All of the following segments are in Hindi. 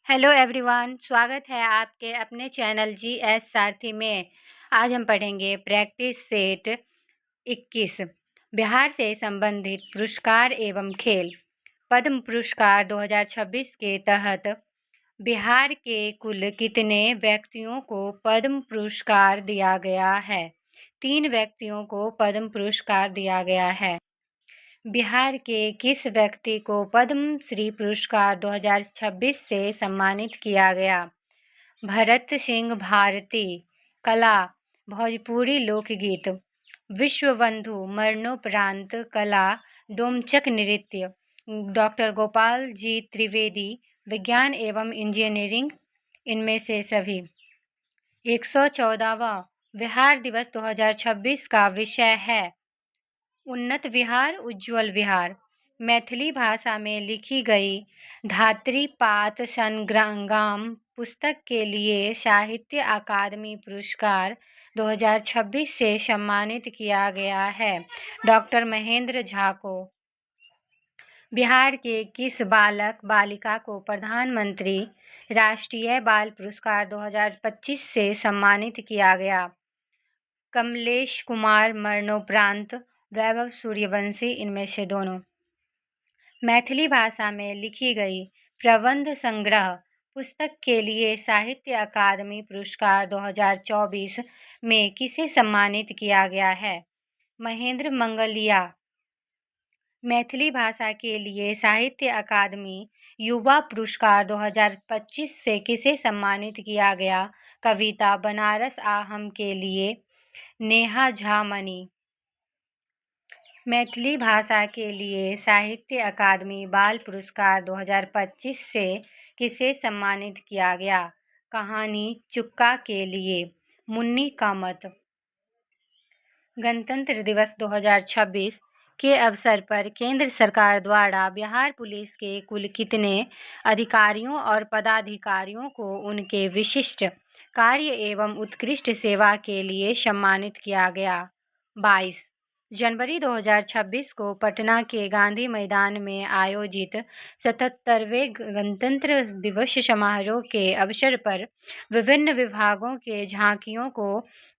हेलो एवरीवन, स्वागत है आपके अपने चैनल जीएस सारथी में। आज हम पढ़ेंगे प्रैक्टिस सेट 21 बिहार से संबंधित पुरस्कार एवं खेल। पद्म पुरस्कार 2026 के तहत बिहार के कुल कितने व्यक्तियों को पद्म पुरस्कार दिया गया है? 3 व्यक्तियों को पद्म पुरस्कार दिया गया है। बिहार के किस व्यक्ति को पद्म श्री पुरस्कार 2026 से सम्मानित किया गया? भरत सिंह भारती। कला भोजपुरी लोकगीत। विश्वबंधु मरणोपरांत कला डोमचक नृत्य। डॉक्टर गोपाल जी त्रिवेदी। विज्ञान एवं इंजीनियरिंग। इनमें से सभी। 114वां बिहार दिवस 2026 का विषय है उन्नत विहार उज्ज्वल विहार। मैथिली भाषा में लिखी गई धात्री पात संग्राम पुस्तक के लिए साहित्य अकादमी पुरस्कार 2026 से सम्मानित किया गया है डॉक्टर महेंद्र झा को। बिहार के किस बालक बालिका को प्रधानमंत्री राष्ट्रीय बाल पुरस्कार 2025 से सम्मानित किया गया? कमलेश कुमार मरणोपरांत वैभव सूर्यवंशी। इनमें से दोनों। मैथिली भाषा में लिखी गई प्रबंध संग्रह पुस्तक के लिए साहित्य अकादमी पुरस्कार 2024 में किसे सम्मानित किया गया है? महेंद्र मंगलिया। मैथिली भाषा के लिए साहित्य अकादमी युवा पुरस्कार 2025 से किसे सम्मानित किया गया? कविता बनारस आ हम के लिए नेहा झा मनी। मैथिली भाषा के लिए साहित्य अकादमी बाल पुरस्कार 2025 से किसे सम्मानित किया गया? कहानी चुक्का के लिए मुन्नी कामत। गणतंत्र दिवस 2026 के अवसर पर केंद्र सरकार द्वारा बिहार पुलिस के कुल कितने अधिकारियों और पदाधिकारियों को उनके विशिष्ट कार्य एवं उत्कृष्ट सेवा के लिए सम्मानित किया गया? 22 जनवरी 2026 को पटना के गांधी मैदान में आयोजित 77वें गणतंत्र दिवस समारोह के अवसर पर विभिन्न विभागों के झांकियों को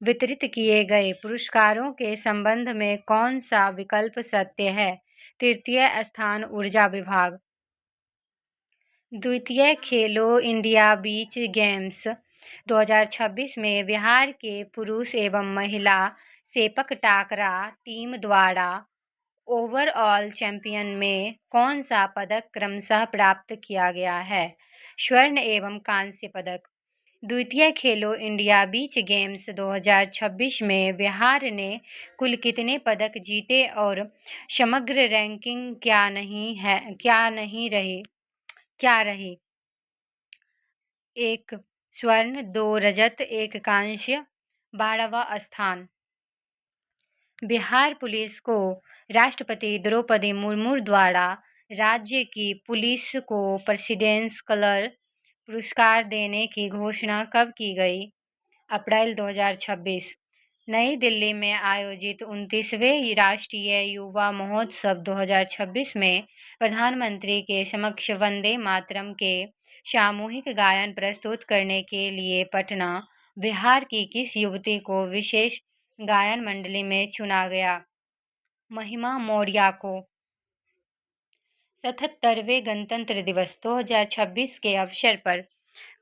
वितरित किए गए पुरस्कारों के संबंध में कौन सा विकल्प सत्य है? तृतीय स्थान ऊर्जा विभाग। द्वितीय खेलो इंडिया बीच गेम्स 2026 में बिहार के पुरुष एवं महिला सेपक टाकरा टीम द्वारा ओवरऑल चैंपियन में कौन सा पदक क्रमशः प्राप्त किया गया है? स्वर्ण एवं कांस्य पदक। द्वितीय खेलो इंडिया बीच गेम्स 2026 में बिहार ने कुल कितने पदक जीते और समग्र रैंकिंग क्या रही? 1 स्वर्ण, 2 रजत, 1 कांस्य, 12वां स्थान। बिहार पुलिस को राष्ट्रपति द्रौपदी मुर्मू द्वारा राज्य की पुलिस को प्रेसिडेंस कलर पुरस्कार देने की घोषणा कब की गई? अप्रैल 2026। नई दिल्ली में आयोजित 29वें राष्ट्रीय युवा महोत्सव 2026 में प्रधानमंत्री के समक्ष वंदे मातरम के सामूहिक गायन प्रस्तुत करने के लिए पटना बिहार की किस युवती को विशेष गायन मंडली में चुना गया? महिमा मौर्य को। 77वें गणतंत्र दिवस 2026 के अवसर पर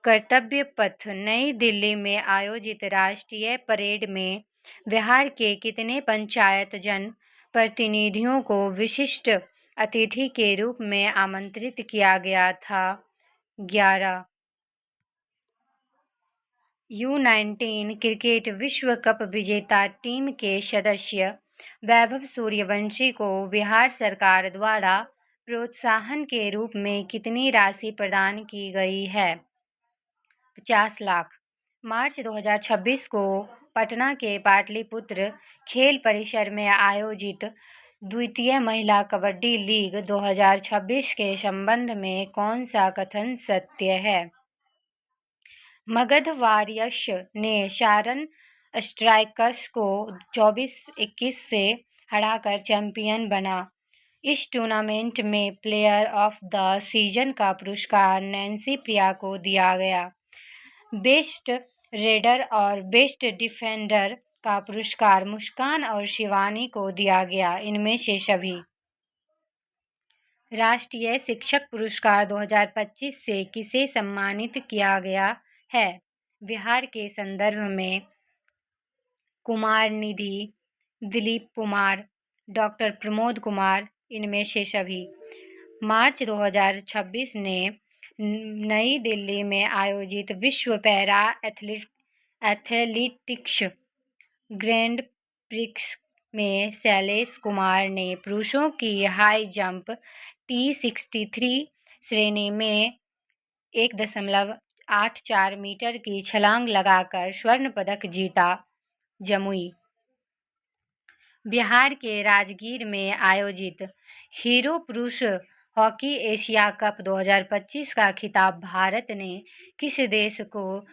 कर्तव्य पथ नई दिल्ली में आयोजित राष्ट्रीय परेड में बिहार के कितने पंचायत जन प्रतिनिधियों को विशिष्ट अतिथि के रूप में आमंत्रित किया गया था? 11 U19 क्रिकेट विश्व कप विजेता टीम के सदस्य वैभव सूर्यवंशी को बिहार सरकार द्वारा प्रोत्साहन के रूप में कितनी राशि प्रदान की गई है? 50 लाख। मार्च 2026 को पटना के पाटलिपुत्र खेल परिसर में आयोजित द्वितीय महिला कबड्डी लीग 2026 के संबंध में कौन सा कथन सत्य है? मगध वॉरियर्स ने सारण स्ट्राइकर्स को 24-21 से हराकर चैंपियन बना। इस टूर्नामेंट में प्लेयर ऑफ द सीजन का पुरस्कार नैन्सी प्रिया को दिया गया। बेस्ट रेडर और बेस्ट डिफेंडर का पुरस्कार मुस्कान और शिवानी को दिया गया। इनमें से सभी राष्ट्रीय शिक्षक पुरस्कार 2025 से किसे सम्मानित किया गया है? बिहार के संदर्भ में कुमार निधि, दिलीप कुमार, डॉक्टर प्रमोद कुमार, इनमें से सभी। मार्च 2026 ने नई दिल्ली में आयोजित विश्व पैरा एथलेटिक्स ग्रैंड प्रिक्स में शैलेश कुमार ने पुरुषों की हाई जंप T63 श्रेणी में 1.84 मीटर की छलांग लगाकर स्वर्ण पदक जीता। जमुई बिहार के राजगीर में आयोजित हीरो पुरुष हॉकी एशिया कप 2025 का खिताब भारत ने किस देश को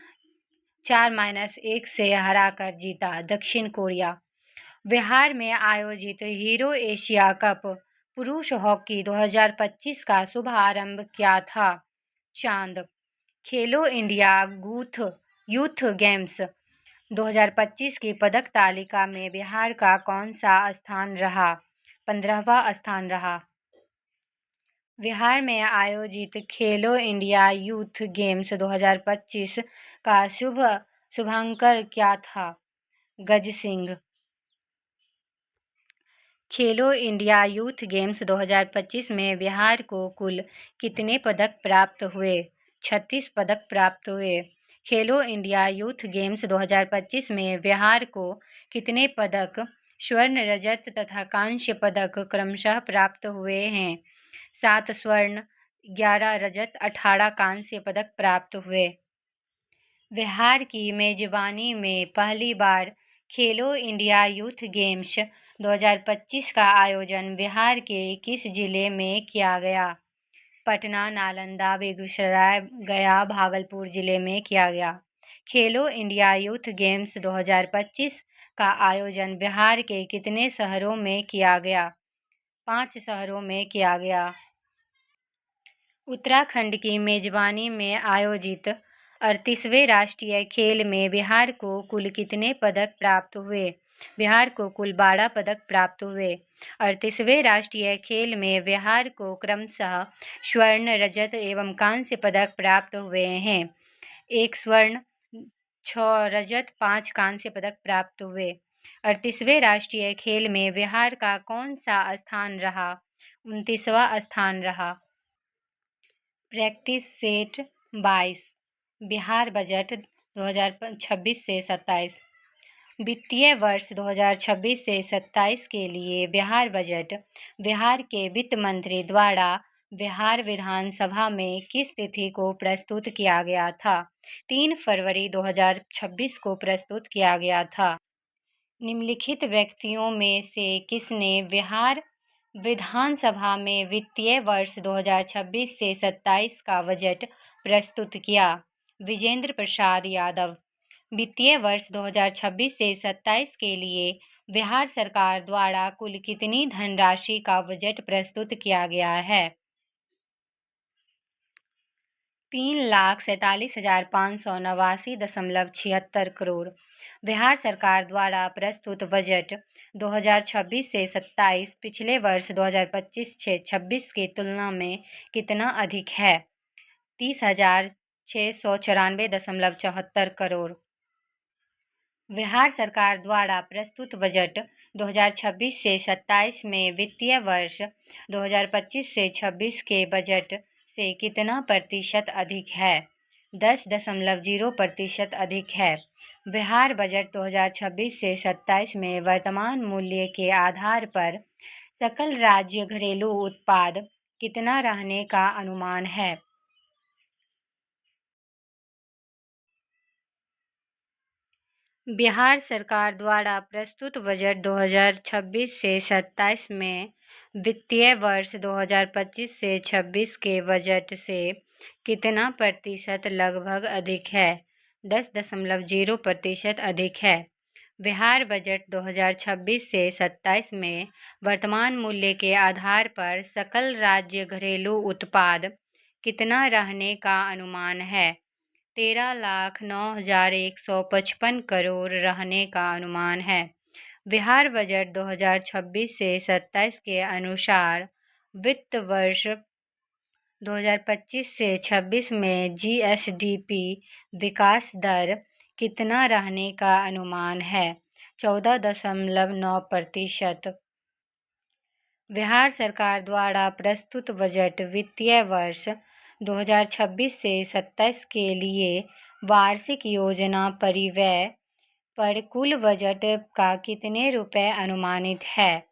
4-1 से हराकर जीता? दक्षिण कोरिया। बिहार में आयोजित हीरो एशिया कप पुरुष हॉकी 2025 का शुभारंभ किया था। चांद खेलो इंडिया यूथ गेम्स 2025 की पदक तालिका में बिहार का कौन सा स्थान रहा? 15वां स्थान रहा। बिहार में आयोजित खेलो इंडिया यूथ गेम्स 2025 का शुभांकर क्या था? गज सिंह। खेलो इंडिया यूथ गेम्स 2025 में बिहार को कुल कितने पदक प्राप्त हुए? 36 पदक प्राप्त हुए। खेलो इंडिया यूथ गेम्स 2025 में बिहार को कितने पदक स्वर्ण, रजत तथा कांस्य पदक क्रमशः प्राप्त हुए हैं? 7 स्वर्ण, 11 रजत, 18 कांस्य पदक प्राप्त हुए। बिहार की मेजबानी में पहली बार खेलो इंडिया यूथ गेम्स 2025 का आयोजन बिहार के किस जिले में किया गया? पटना, नालंदा, बेगूसराय, गया, भागलपुर जिले में किया गया। खेलो इंडिया यूथ गेम्स 2025 का आयोजन बिहार के कितने शहरों में किया गया? 5 शहरों में किया गया। उत्तराखंड की मेजबानी में आयोजित 38वें राष्ट्रीय खेल में बिहार को कुल कितने पदक प्राप्त हुए? बिहार को कुल 12 पदक प्राप्त हुए। 38वें राष्ट्रीय खेल में बिहार को क्रमशः स्वर्ण, रजत एवं कांस्य पदक प्राप्त हुए हैं। 1 स्वर्ण, 6 रजत, 5 कांस्य पदक प्राप्त हुए। 38वें राष्ट्रीय खेल में बिहार का कौन सा स्थान रहा? 29वां स्थान रहा। प्रैक्टिस सेट 22 बिहार बजट 2026 से 27। वित्तीय वर्ष 2026 से 27 के लिए बिहार बजट बिहार के वित्त मंत्री द्वारा बिहार विधानसभा में किस तिथि को प्रस्तुत किया गया था? 3 फरवरी 2026 को प्रस्तुत किया गया था। निम्नलिखित व्यक्तियों में से किसने बिहार विधानसभा में वित्तीय वर्ष 2026 से 27 का बजट प्रस्तुत किया? विजेंद्र प्रसाद यादव। वित्तीय वर्ष 2026 से 27 के लिए बिहार सरकार द्वारा कुल कितनी धनराशि का बजट प्रस्तुत किया गया है? 3,47,589.76 करोड़। बिहार सरकार द्वारा प्रस्तुत बजट 2026 से 27 पिछले वर्ष 2025-26 की तुलना में कितना अधिक है? 30,694.74 करोड़। बिहार सरकार द्वारा प्रस्तुत बजट 2026 से 27 में वित्तीय वर्ष 2025 से 26 के बजट से कितना प्रतिशत अधिक है? 10.0% अधिक है। बिहार बजट 2026 से 27 में वर्तमान मूल्य के आधार पर सकल राज्य घरेलू उत्पाद कितना रहने का अनुमान है? बिहार सरकार द्वारा प्रस्तुत बजट 2026 से 27 में वित्तीय वर्ष 2025 से 26 के बजट से कितना प्रतिशत लगभग अधिक है? 10.0% अधिक है। बिहार बजट 2026 से 27 में वर्तमान मूल्य के आधार पर सकल राज्य घरेलू उत्पाद कितना रहने का अनुमान है? 13,09,155 करोड़ रहने का अनुमान है। बिहार बजट 2026 से 27 के अनुसार वित्त वर्ष 2025 से 26 में जीएसडीपी विकास दर कितना रहने का अनुमान है? 14.9%। बिहार सरकार द्वारा प्रस्तुत बजट वित्तीय वर्ष 2026 से 27 के लिए वार्षिक योजना परिव्यय पर कुल बजट का कितने रुपए अनुमानित है?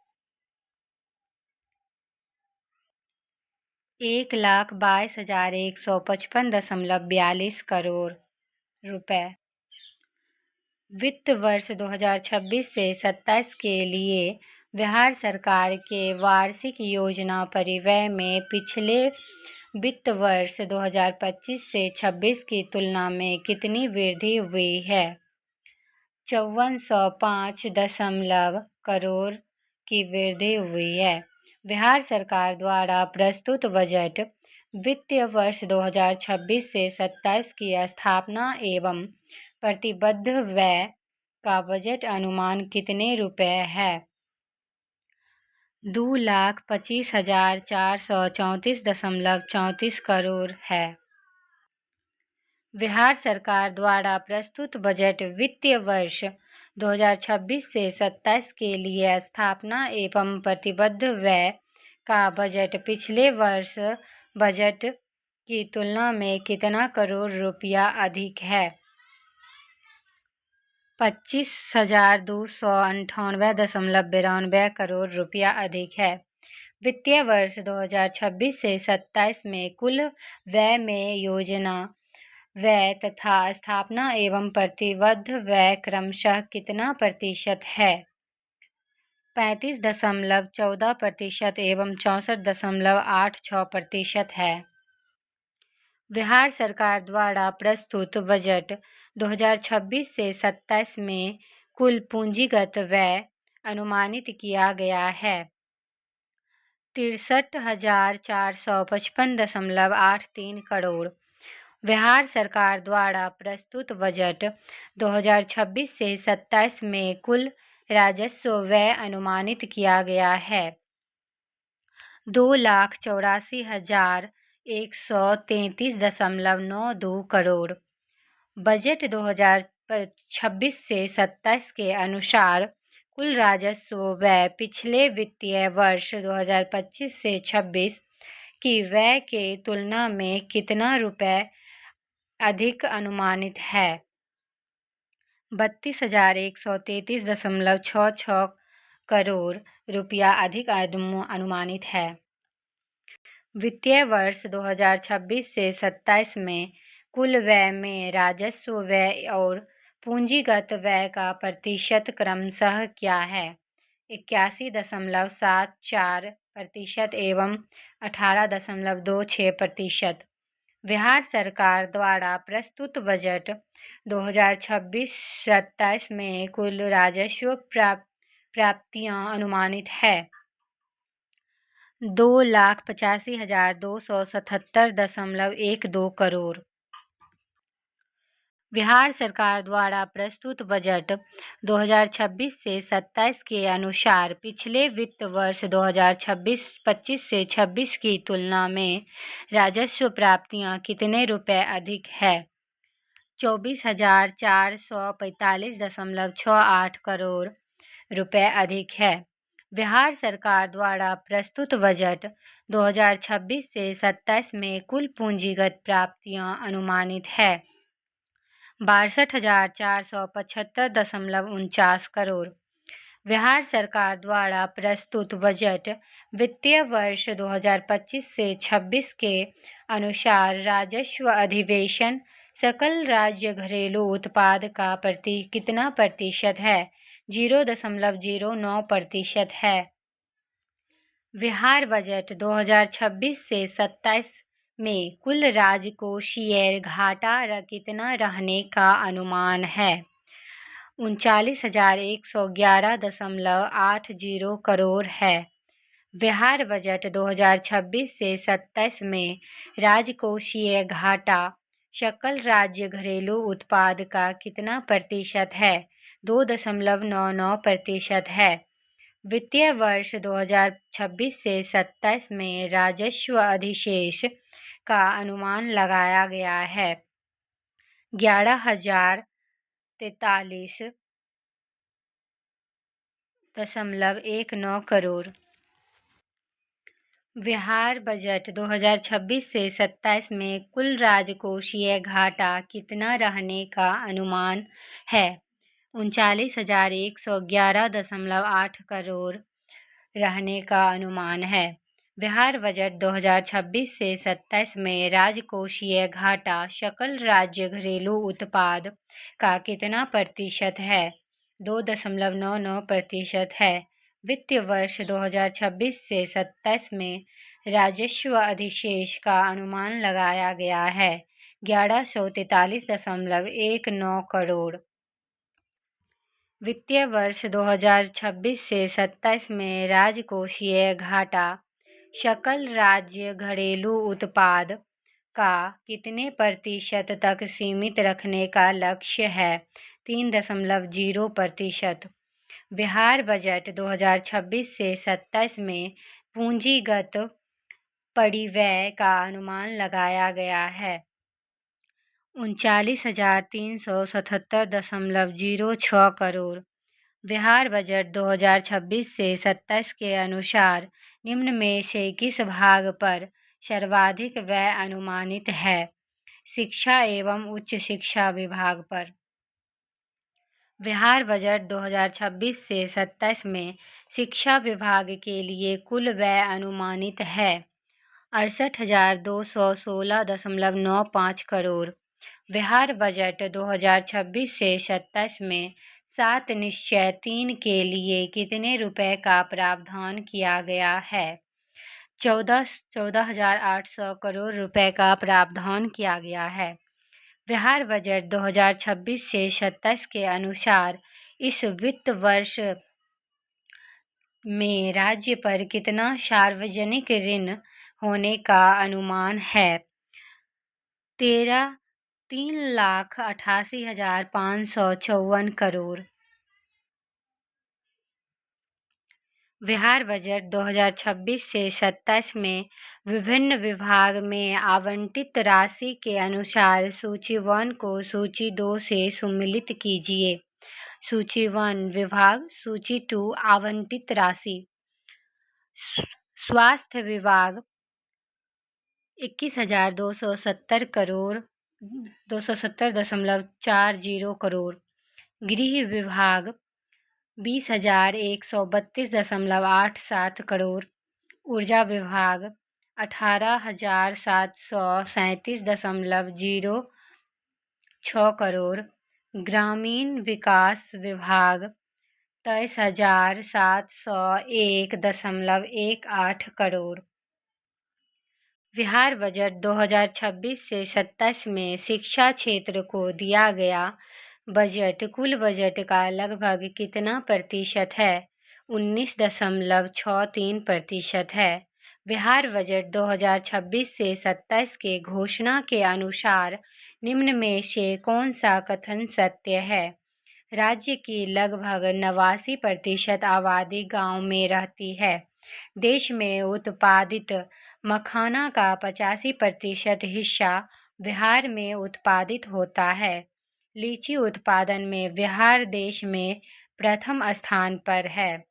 1,22,155.42 करोड़ रुपए। वित्त वर्ष 2026 से 27 के लिए बिहार सरकार के वार्षिक योजना परिव्यय में पिछले वित्त वर्ष 2025 से 26 की तुलना में कितनी वृद्धि हुई है? 5405 करोड़ की वृद्धि हुई है। बिहार सरकार द्वारा प्रस्तुत बजट वित्तीय वर्ष 2026 से 27 की स्थापना एवं प्रतिबद्ध व्यय का बजट अनुमान कितने रुपए है? 2,25,434.34 करोड़ है। बिहार सरकार द्वारा प्रस्तुत बजट वित्तीय वर्ष 2026 से 27 के लिए स्थापना एवं प्रतिबद्ध व्यय का बजट पिछले वर्ष बजट की तुलना में कितना करोड़ रुपया अधिक है? 25,298.92 करोड़ रुपया अधिक है। वित्तीय वर्ष 2026 से 27 में कुल व्यय में योजना व्यय तथा स्थापना एवं प्रतिबद्ध व्यय क्रमशः कितना प्रतिशत है? 35.14% एवं 64.86% है। बिहार सरकार द्वारा प्रस्तुत बजट 2026 से 27 में कुल पूंजीगत व्यय अनुमानित किया गया है 63,455.83 करोड़। बिहार सरकार द्वारा प्रस्तुत बजट 2026 से 27 में कुल राजस्व व्यय अनुमानित किया गया है 2,84,133.92 करोड़। बजट 2026 से 27 के अनुसार कुल राजस्व व्यय पिछले वित्तीय वर्ष 2025 से 26 की व्यय के तुलना में कितना रुपए अधिक अनुमानित है? 32,133.66 करोड़ रुपया अधिक अनुमानित है। वित्तीय वर्ष 2026 से 27 में कुल व्यय में राजस्व व्यय और पूंजीगत व्यय का प्रतिशत क्रमशः क्या है? 81.74% एवं 18.26%। बिहार सरकार द्वारा प्रस्तुत बजट 2026-27 में कुल राजस्व प्राप्तियां अनुमानित है 2,85,277.12 करोड़। बिहार सरकार द्वारा प्रस्तुत बजट 2026 से 27 के अनुसार पिछले वित्त वर्ष 2026-25 से 26 की तुलना में राजस्व प्राप्तियां कितने रुपए अधिक है? 24,445.68 करोड़ रुपए अधिक है। बिहार सरकार द्वारा प्रस्तुत बजट 2026 से 27 में कुल पूंजीगत प्राप्तियां अनुमानित है 62,475.49 करोड़। बिहार सरकार द्वारा प्रस्तुत बजट वित्तीय वर्ष 2025 से 26 के अनुसार राजस्व अधिवेशन सकल राज्य घरेलू उत्पाद का कितना प्रतिशत है? 0.09% है। बिहार बजट 2026 से 27 में कुल राजकोषीय घाटा कितना रहने का अनुमान है? 39,111.80 करोड़ है। बिहार बजट 2026 से 27 में राजकोषीय घाटा सकल राज्य घरेलू उत्पाद का कितना प्रतिशत है? 2.99% है। वित्तीय वर्ष 2026 से 27 में राजस्व अधिशेष का अनुमान लगाया गया है 11,043.19 करोड़। बिहार बजट 2026 से 27 में कुल राजकोषीय घाटा कितना रहने का अनुमान है? 39,111.8 करोड़ रहने का अनुमान है। बिहार बजट 2026 से 27 में राजकोषीय घाटा सकल राज्य घरेलू उत्पाद का कितना प्रतिशत है? 2.99% है। वित्तीय वर्ष 2026 से 27 में राजस्व अधिशेष का अनुमान लगाया गया है 1143.19 करोड़। वित्तीय वर्ष 2026 से 27 में राजकोषीय घाटा सकल राज्य घरेलू उत्पाद का कितने प्रतिशत तक सीमित रखने का लक्ष्य है? 3.0%। बिहार बजट 2026 से 27 में पूंजीगत परिव्यय का अनुमान लगाया गया है 39,377.06 करोड़। बिहार बजट 2026 से 27 के अनुसार निम्न में से किस भाग पर सर्वाधिक व्यय अनुमानित है? शिक्षा एवं उच्च शिक्षा विभाग पर। बिहार बजट 2026 से 27 में शिक्षा विभाग के लिए कुल व्यय अनुमानित है 68,216.95 करोड़। बिहार बजट 2026 से 27 में 7 निश्चय 3 के लिए कितने रुपए का प्रावधान किया गया है? 14,800 करोड़ रुपए का प्रावधान किया गया है। बिहार बजट 2026 से 27 के अनुसार इस वित्त वर्ष में राज्य पर कितना सार्वजनिक ऋण होने का अनुमान है? 3,88,554 करोड़। बिहार बजट 2026 से 27 में विभिन्न विभाग में आवंटित राशि के अनुसार सूची 1 को सूची 2 से सम्मिलित कीजिए। सूची 1 विभाग, सूची 2 आवंटित राशि। स्वास्थ्य विभाग 21,270 करोड़ 270.40 करोड़। गृह विभाग 20,132.87 करोड़। ऊर्जा विभाग 18,737.06 करोड़। ग्रामीण विकास विभाग 23,701.18 करोड़। बिहार बजट 2026 से 27 में शिक्षा क्षेत्र को दिया गया बजट कुल बजट का लगभग कितना प्रतिशत है? 19.63% है। बिहार बजट 2026 से 27 के घोषणा के अनुसार निम्न में से कौन सा कथन सत्य है? राज्य की लगभग 89% आबादी गांव में रहती है। देश में उत्पादित मखाना का 85% हिस्सा बिहार में उत्पादित होता है। लीची उत्पादन में बिहार देश में प्रथम स्थान पर है।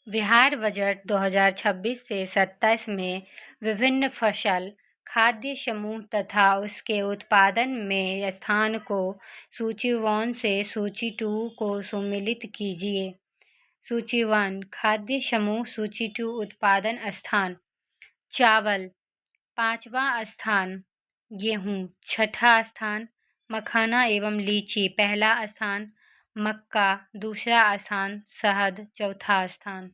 बिहार बजट 2026 से 27 में विभिन्न फसल, खाद्य समूह तथा उसके उत्पादन में स्थान को सूची 1 से सूची 2 को सम्मिलित कीजिए। सूची 1 खाद्य समूह, सूची 2 उत्पादन स्थान। चावल 5वां स्थान, गेहूं 6ठा स्थान, मखाना एवं लीची 1ला स्थान, मक्का 2रा स्थान, शहद 4था स्थान।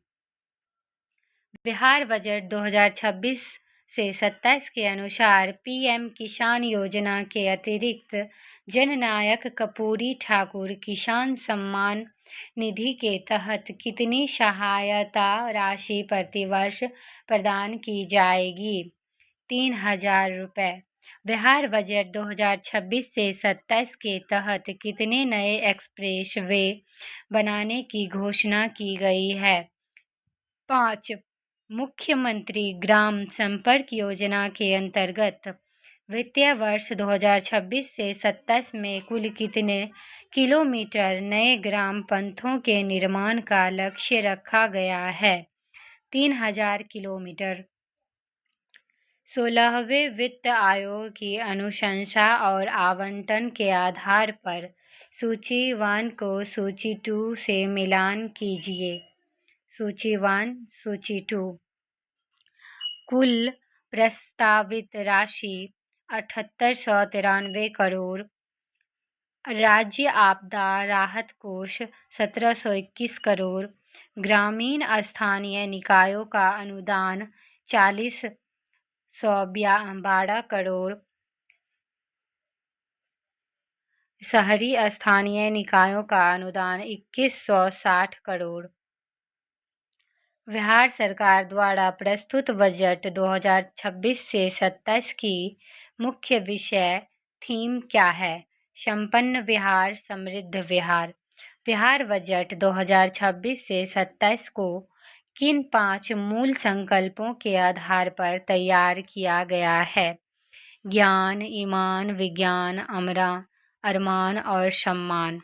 बिहार बजट 2026 से 27 के अनुसार पीएम किसान योजना के अतिरिक्त जननायक कर्पूरी ठाकुर किसान सम्मान निधि के तहत कितनी सहायता राशि प्रतिवर्ष प्रदान की जाएगी? 3,000 रुपये। बिहार बजट 2026 से 27 के तहत कितने नए एक्सप्रेस वे बनाने की घोषणा की गई है? 5। मुख्यमंत्री ग्राम संपर्क योजना के अंतर्गत वित्तीय वर्ष 2026 से 27 में कुल कितने किलोमीटर नए ग्राम पंथों के निर्माण का लक्ष्य रखा गया है? 3,000 किलोमीटर। 16वें वित्त आयोग की अनुशंसा और आवंटन के आधार पर सूची 1 को सूची 2 से मिलान कीजिए। सूची 1, सूची 2। कुल प्रस्तावित राशि 7893 करोड़। राज्य आपदा राहत कोष 1721 करोड़। ग्रामीण स्थानीय निकायों का अनुदान 4012 करोड़। शहरी स्थानीय निकायों का अनुदान 2160 करोड़। बिहार सरकार द्वारा प्रस्तुत बजट 2026 से 27 की मुख्य विषय थीम क्या है? संपन्न बिहार, समृद्ध बिहार। बिहार बजट 2026 से 27 को किन 5 मूल संकल्पों के आधार पर तैयार किया गया है? ज्ञान, ईमान, विज्ञान, अरमान और सम्मान।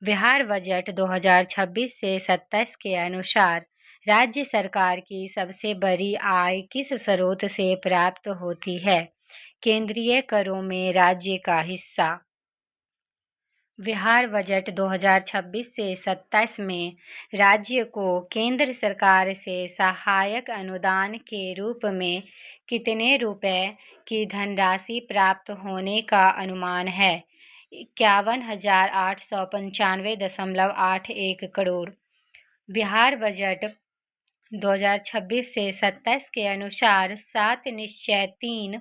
बिहार बजट 2026 से 27 के अनुसार राज्य सरकार की सबसे बड़ी आय किस स्रोत से प्राप्त होती है? केंद्रीय करों में राज्य का हिस्सा। बिहार बजट 2026 से 27 में राज्य को केंद्र सरकार से सहायक अनुदान के रूप में कितने रुपए की धनराशि प्राप्त होने का अनुमान है? 51,895.81 करोड़। बिहार बजट 2026 से 27 के अनुसार 7 निश्चय 3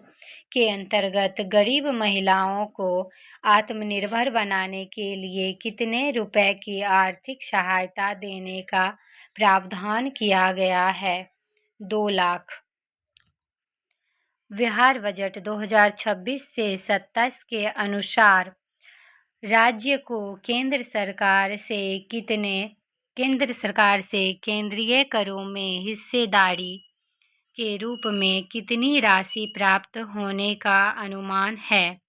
के अंतर्गत गरीब महिलाओं को आत्मनिर्भर बनाने के लिए कितने रुपए की आर्थिक सहायता देने का प्रावधान किया गया है? 2 लाख। बिहार बजट 2026 से 27 के अनुसार राज्य को केंद्र सरकार से केंद्रीय करों में हिस्सेदारी के रूप में कितनी राशि प्राप्त होने का अनुमान है?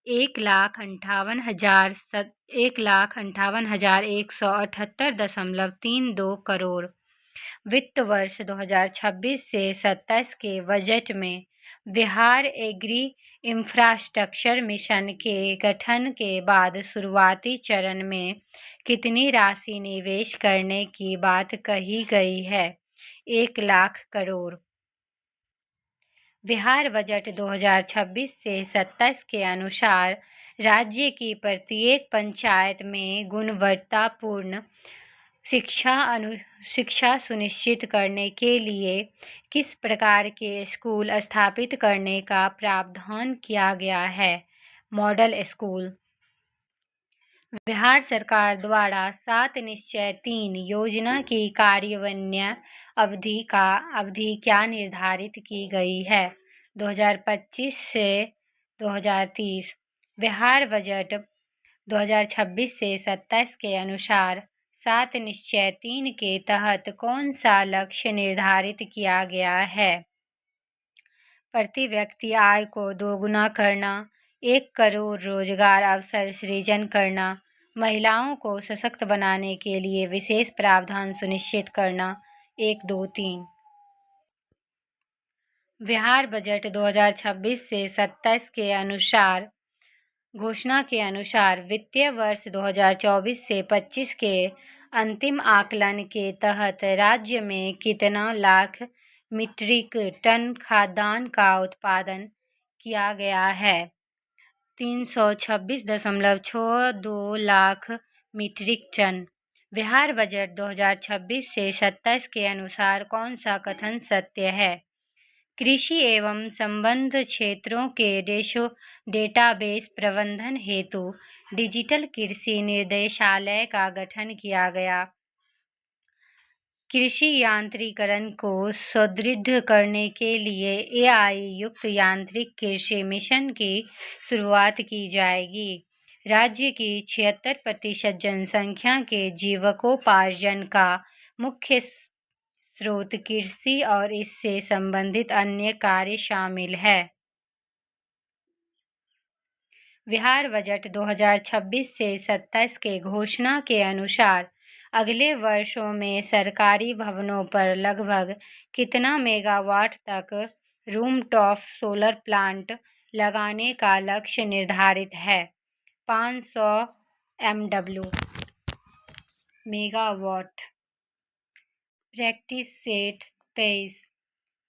1,58,178.32 करोड़। वित्त वर्ष 2026 से 27 के बजट में बिहार एग्री इंफ्रास्ट्रक्चर मिशन के गठन के बाद शुरुआती चरण में कितनी राशि निवेश करने की बात कही गई है? 1 लाख करोड़। बिहार बजट 2026 से 27 के अनुसार राज्य की प्रत्येक पंचायत में गुणवत्तापूर्ण शिक्षा सुनिश्चित करने के लिए किस प्रकार के स्कूल स्थापित करने का प्रावधान किया गया है? Model school. बिहार सरकार द्वारा 7 निश्चय 3 योजना की कार्यान्वयन अवधि क्या निर्धारित की गई है? 2025 से 2030। बिहार बजट 2026 से 27 के अनुसार 7 निश्चय 3 के तहत कौन सा लक्ष्य निर्धारित किया गया है? प्रति व्यक्ति आय को दोगुना करना, 1 करोड़ रोजगार अवसर सृजन करना, महिलाओं को सशक्त बनाने के लिए विशेष प्रावधान सुनिश्चित करना। 1, 2, 3। बिहार बजट 2026 से 27 के अनुसार घोषणा के अनुसार वित्तीय वर्ष 2024 से 25 के अंतिम आकलन के तहत राज्य में कितना लाख मीट्रिक टन खाद्यान्न का उत्पादन किया गया है? 326.62 lakh metric ton. Bihar budget 2026 से 27 के अनुसार कौन सा कथन सत्य है? कृषि एवं संबद्ध क्षेत्रों के डेटाबेस प्रबंधन हेतु डिजिटल कृषि निर्देशालय का गठन किया गया। कृषि यांत्रिकरण को सुदृढ़ करने के लिए एआई युक्त यांत्रिक कृषि मिशन की शुरुआत की जाएगी। राज्य की 76% जनसंख्या के जीविकोपार्जन का मुख्य स्रोत कृषि और इससे संबंधित अन्य कार्य शामिल है। बिहार बजट 2026 से 27 के घोषणा के अनुसार अगले वर्षों में सरकारी भवनों पर लगभग कितना मेगावाट तक रूफटॉप सोलर प्लांट लगाने का लक्ष्य निर्धारित है? 500 MW megawatt. Practice set 23।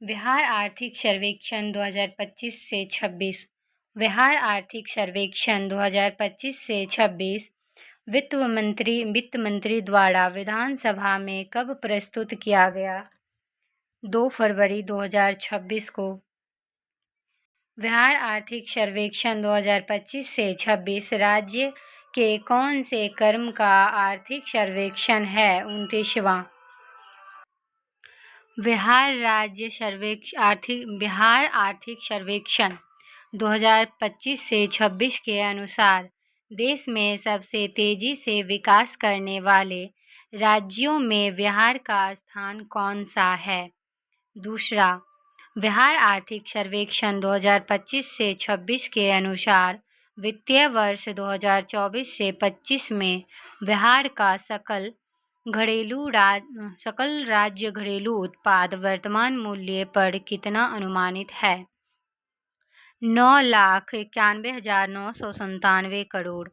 Bihar आर्थिक सर्वेक्षण 2025 से 26। बिहार आर्थिक सर्वेक्षण 2025 से 26 वित्त मंत्री द्वारा विधानसभा में कब प्रस्तुत किया गया? 2 फरवरी 2026 को। बिहार आर्थिक सर्वेक्षण 2025 से 26 राज्य के कौन से क्रम का आर्थिक सर्वेक्षण है? 29वां। बिहार आर्थिक सर्वेक्षण 2025 से 26 के अनुसार देश में सबसे तेजी से विकास करने वाले राज्यों में बिहार का स्थान कौन सा है? दूसरा। बिहार आर्थिक सर्वेक्षण 2025 से 26 के अनुसार वित्तीय वर्ष 2024 से 25 में बिहार का सकल राज्य घरेलू उत्पाद वर्तमान मूल्य पर कितना अनुमानित है? 9,91,997 करोड़।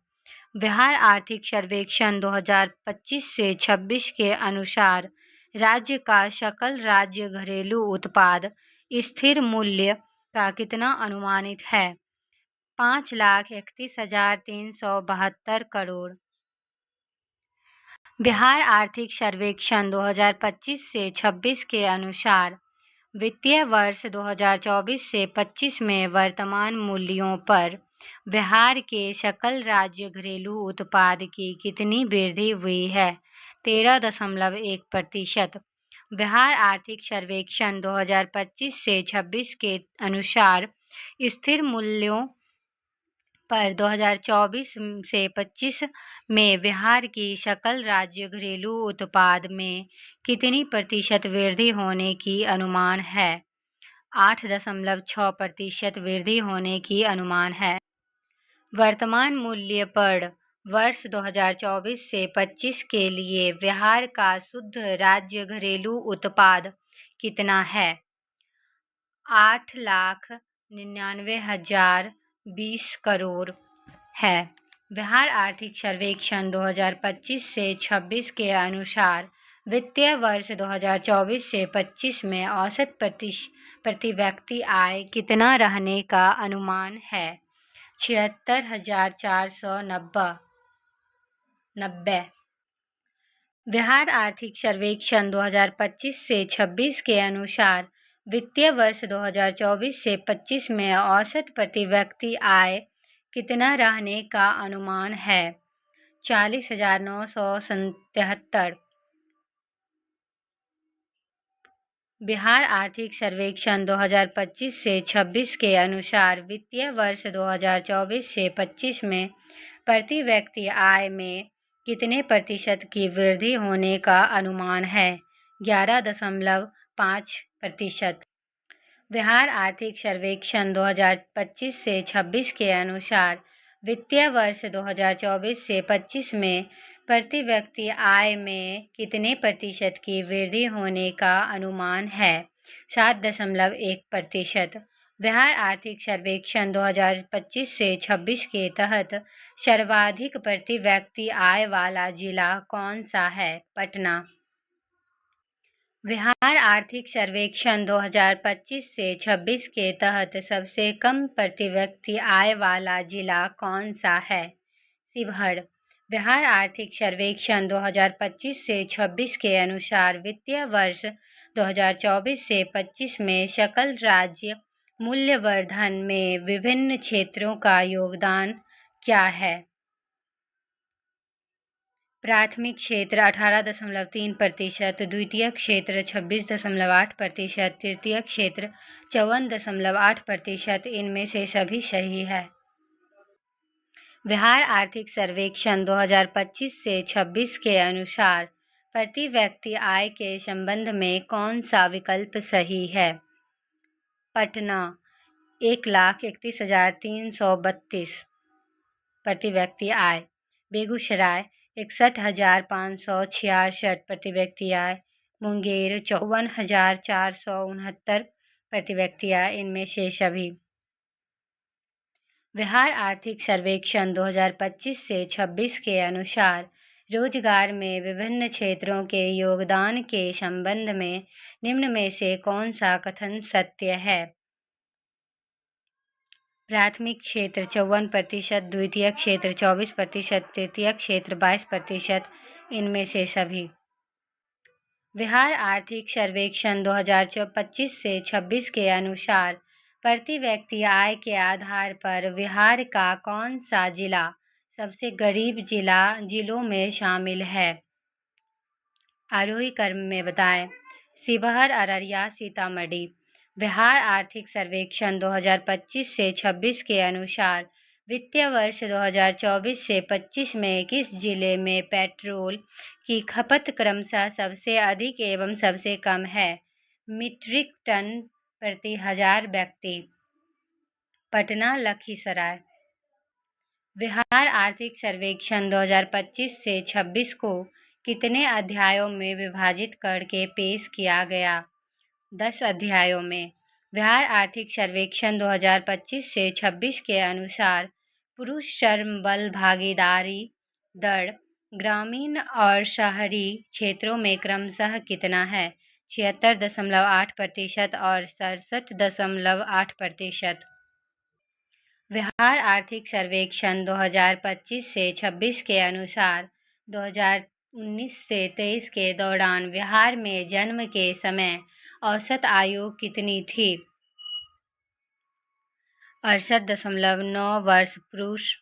बिहार आर्थिक सर्वेक्षण 2025 से 26 के अनुसार राज्य का सकल राज्य घरेलू उत्पाद स्थिर मूल्य का कितना अनुमानित है? 5,31,372 करोड़। बिहार आर्थिक सर्वेक्षण 2025 से 26 के अनुसार वित्तीय वर्ष 2024 से 25 में वर्तमान मूल्यों पर बिहार के सकल राज्य घरेलू उत्पाद की कितनी वृद्धि हुई है? 13.1%। बिहार आर्थिक सर्वेक्षण 2025 से 26 के अनुसार स्थिर मूल्यों पर 2024 से 25 में बिहार की सकल राज्य घरेलू उत्पाद में कितनी प्रतिशत वृद्धि होने की अनुमान है? 8.6% वृद्धि होने की अनुमान है। वर्तमान मूल्य पर वर्ष 2024 से 25 के लिए बिहार का शुद्ध राज्य घरेलू उत्पाद कितना है? 8,99,020 करोड़ है। बिहार आर्थिक सर्वेक्षण 2025 से 26 के अनुसार वित्तीय वर्ष 2024 से 25 में औसत प्रति व्यक्ति आय कितना रहने का अनुमान है? 76,490। बिहार आर्थिक सर्वेक्षण 2025 से 26 के अनुसार वित्तीय वर्ष 2024 से 25 में औसत प्रति व्यक्ति आय कितना रहने का अनुमान है? 40,977। बिहार आर्थिक सर्वेक्षण 2025 से 26 के अनुसार वित्तीय वर्ष 2024 से 25 में प्रति व्यक्ति आय में कितने प्रतिशत की वृद्धि होने का अनुमान है? 11.5%। बिहार आर्थिक सर्वेक्षण 2025 से 26 के अनुसार वित्तीय वर्ष 2024 से 25 में प्रति व्यक्ति आय में कितने प्रतिशत की वृद्धि होने का अनुमान है? 7.1%। बिहार आर्थिक सर्वेक्षण 2025 से 26 के तहत सर्वाधिक प्रति व्यक्ति आय वाला जिला कौन सा है? पटना। बिहार आर्थिक सर्वेक्षण 2025 से 26 के तहत सबसे कम प्रति व्यक्ति आय वाला जिला कौन सा है? शिवहर। बिहार आर्थिक सर्वेक्षण 2025 से 26 के अनुसार वित्तीय वर्ष 2024 से 25 में सकल राज्य मूल्यवर्धन में विभिन्न क्षेत्रों का योगदान क्या है? प्राथमिक क्षेत्र 18.3%, द्वितीय क्षेत्र 26.8%, तृतीय क्षेत्र 54.8%। इनमें से सभी सही है। बिहार आर्थिक सर्वेक्षण 2025 से 26 के अनुसार प्रति व्यक्ति आय के संबंध में कौन सा विकल्प सही है? पटना 1,31,332 प्रति व्यक्ति आय, बेगूसराय 61,566 प्रति व्यक्ति आय, मुंगेर 54,469 प्रति व्यक्ति आय। इनमें से सभी। बिहार आर्थिक सर्वेक्षण 2025 से 26 के अनुसार रोजगार में विभिन्न क्षेत्रों के योगदान के संबंध में निम्न में से कौन सा कथन सत्य है? प्राथमिक क्षेत्र 54%, द्वितीय क्षेत्र 24%, तृतीय क्षेत्र 22%। इनमें से सभी। बिहार आर्थिक सर्वेक्षण 2025 से 26 के अनुसार प्रति व्यक्ति आय के आधार पर बिहार का कौन सा जिला सबसे गरीब जिलों में शामिल है? आरोही क्रम में बताएं। शिवहर, अररिया, सीतामढ़ी। बिहार आर्थिक सर्वेक्षण 2025 से 26 के अनुसार वित्तीय वर्ष 2024 से 25 में किस जिले में पेट्रोल की खपत क्रमशः सबसे अधिक एवं सबसे कम है? मीट्रिक टन प्रति 1000 व्यक्ति। पटना, लखीसराय। बिहार आर्थिक सर्वेक्षण 2025 से 26 को कितने अध्यायों में विभाजित करके पेश किया गया? 10 अध्यायों में। बिहार आर्थिक सर्वेक्षण 2025 से 26 के अनुसार पुरुष श्रम बल भागीदारी दर ग्रामीण और शहरी क्षेत्रों में क्रमशः कितना है? 76.8% और 67.8%। बिहार आर्थिक सर्वेक्षण 2025 से 26 के अनुसार 2019 से 23 के दौरान बिहार में जन्म के समय औसत आयु कितनी थी? 68.9 वर्ष पुरुष,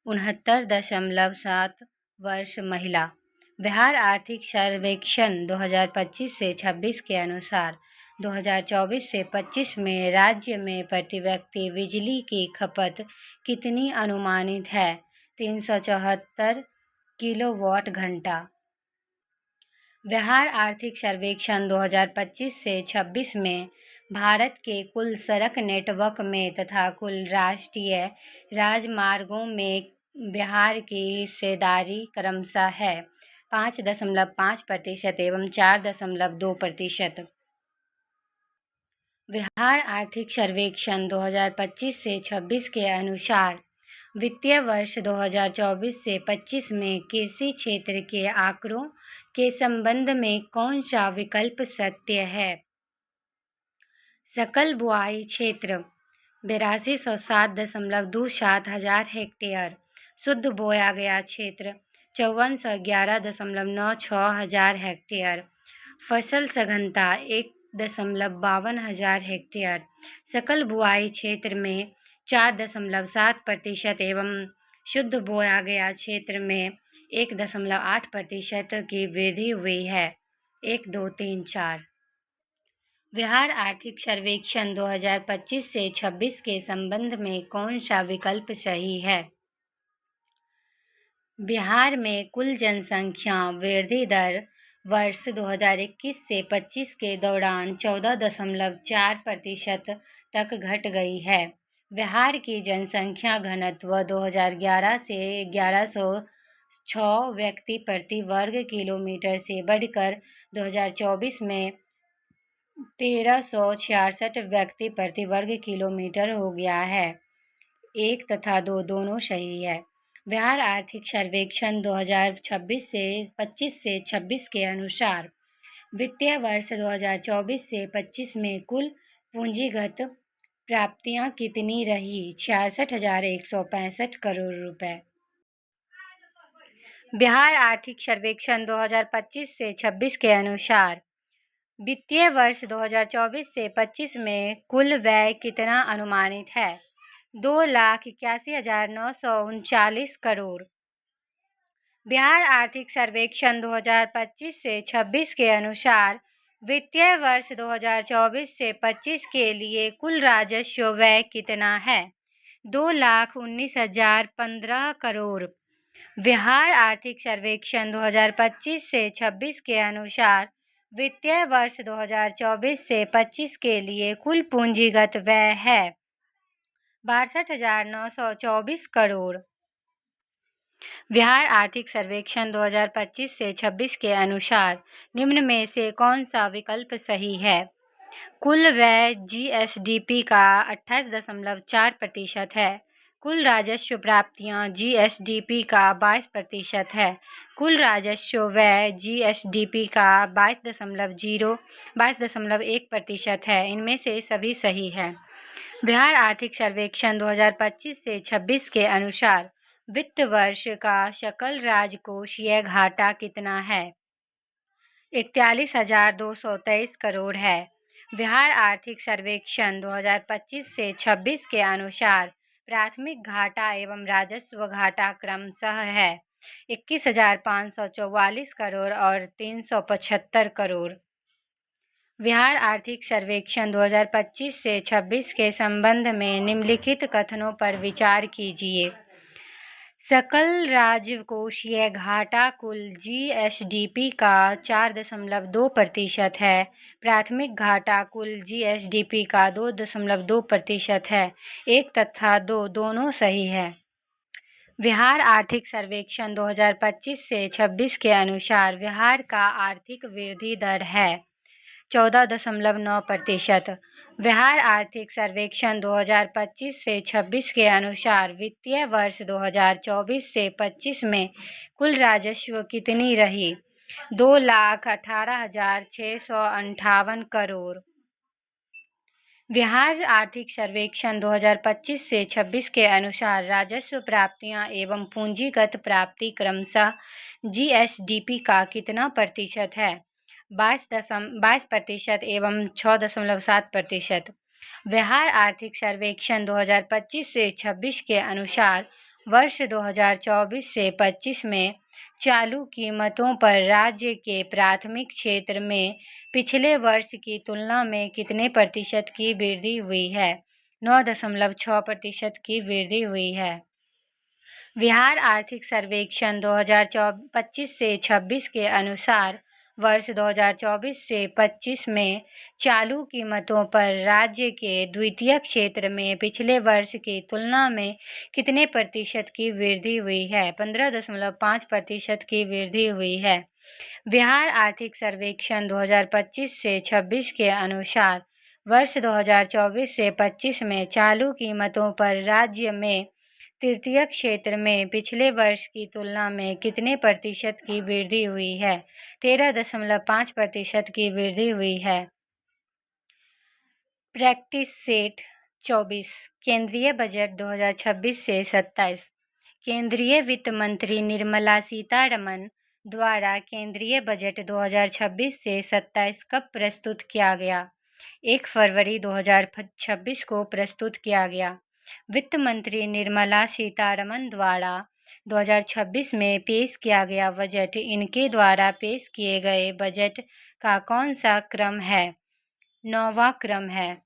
69.7 वर्ष महिला। बिहार आर्थिक सर्वेक्षण 2025 से 26 के अनुसार 2024 से 25 में राज्य में प्रति व्यक्ति बिजली की खपत कितनी अनुमानित है? 374 किलोवाट घंटा। बिहार आर्थिक सर्वेक्षण 2025 से 26 में भारत के कुल सड़क नेटवर्क में तथा कुल राष्ट्रीय राजमार्गों में बिहार की हिस्सेदारी क्रमशः है 5.5% एवं 4.2%। बिहार आर्थिक सर्वेक्षण 2025 से 26 के अनुसार वित्तीय वर्ष 2024 से 25 में कृषि क्षेत्र के आंकड़ों के संबंध में कौन सा विकल्प सत्य है? सकल बुआई क्षेत्र 8207.27 हजार हेक्टेयर, शुद्ध बोया गया क्षेत्र 5411.96 हजार हेक्टेयर, फसल सघनता 1.52 हजार हेक्टेयर। सकल बुआई क्षेत्र में 4.7% एवं शुद्ध बोया गया क्षेत्र में 1.8% की वृद्धि हुई है। 1, 2, 3, 4। बिहार आर्थिक सर्वेक्षण 2025 से 26 के संबंध में कौन सा विकल्प सही है? बिहार में कुल जनसंख्या वृद्धि दर वर्ष 2021 से 25 के दौरान 14.4% तक घट गई है। बिहार की जनसंख्या घनत्व 2011 से 1106 व्यक्ति प्रति वर्ग किलोमीटर से बढ़कर 2024 में 1366 व्यक्ति प्रति वर्ग किलोमीटर हो गया है। 1 तथा 2 दोनों सही है। बिहार आर्थिक सर्वेक्षण 2026 से 26 के अनुसार वित्तीय वर्ष 2024 से 25 में कुल पूंजीगत प्राप्तियां कितनी रही? 66,165 करोड़ रुपए। बिहार आर्थिक सर्वेक्षण 2025 से 26 के अनुसार वित्तीय वर्ष 2024 से 25 में कुल व्यय कितना अनुमानित है? 2,81,939 करोड़। बिहार आर्थिक सर्वेक्षण 2025 से 26 के अनुसार वित्तीय वर्ष 2024 से 25 के लिए कुल राजस्व व्यय कितना है? 2,19,015 करोड़। बिहार आर्थिक सर्वेक्षण 2025 से 26 के अनुसार वित्तीय वर्ष 2024 से 25 के लिए कुल पूंजीगत व्यय है 62,924 करोड़। बिहार आर्थिक सर्वेक्षण 2025 से 26 के अनुसार निम्न में से कौन सा विकल्प सही है? कुल व्यय जीएसडीपी का 28.4% है। कुल राजस्व प्राप्तियां जीएसडीपी का 22% है। कुल राजस्व व्यय जीएसडीपी का 22.1% है। इनमें से सभी सही है। बिहार आर्थिक सर्वेक्षण 2025 से 26 के अनुसार वित्त वर्ष का सकल राजकोषीय घाटा कितना है? 41,223 करोड़ है। बिहार आर्थिक सर्वेक्षण 2025 से 26 के अनुसार प्राथमिक घाटा एवं राजस्व घाटा क्रमशः है 21,544 करोड़ और 375 करोड़। बिहार आर्थिक सर्वेक्षण 2025 से 26 के संबंध में निम्नलिखित कथनों पर विचार कीजिए। सकल राजकोषीय घाटा कुल जीएसडीपी का 4.2% है। प्राथमिक घाटा कुल जीएसडीपी का 2.2% है। 1 तथा 2 दोनों सही है। बिहार आर्थिक सर्वेक्षण 2025 से 26 के अनुसार बिहार का आर्थिक वृद्धि दर है 14.9%। बिहार आर्थिक सर्वेक्षण 2025 से 26 के अनुसार वित्तीय वर्ष 2024 से 25 में कुल राजस्व कितनी रही? 2,18,658 करोड़। बिहार आर्थिक सर्वेक्षण 2025 से 26 के अनुसार राजस्व प्राप्तियां एवं पूंजीगत प्राप्ति क्रमशः जीएसडीपी का कितना प्रतिशत है? 22% एवं 6.7%। बिहार आर्थिक सर्वेक्षण 2025 से 26 के अनुसार वर्ष 2024 से 25 में चालू कीमतों पर राज्य के प्राथमिक क्षेत्र में पिछले वर्ष की तुलना में कितने प्रतिशत की वृद्धि हुई है? 9.6% की वृद्धि हुई है। बिहार आर्थिक सर्वेक्षण 2025 से 26 के अनुसार वर्ष 2024 से 25 में चालू कीमतों पर राज्य के द्वितीयक क्षेत्र में पिछले वर्ष की तुलना में कितने प्रतिशत की वृद्धि हुई है? 15.5% की वृद्धि हुई है। बिहार आर्थिक सर्वेक्षण 2025 से 26 के अनुसार वर्ष 2024 से 25 में चालू कीमतों पर राज्य में तृतीयक क्षेत्र में पिछले वर्ष की तुलना में कितने प्रतिशत की वृद्धि हुई है? 13.5% की वृद्धि हुई है। प्रैक्टिस सेट 24 केंद्रीय बजट 2026 से 27। केंद्रीय वित्त मंत्री निर्मला सीतारमण द्वारा केंद्रीय बजट 2026 से 27 कब प्रस्तुत किया गया? 1 फरवरी 2026 को प्रस्तुत किया गया। वित्त मंत्री निर्मला सीतारमण द्वारा 2026 में पेश किया गया बजट इनके द्वारा पेश किए गए बजट का कौन सा क्रम है? 9वां क्रम है।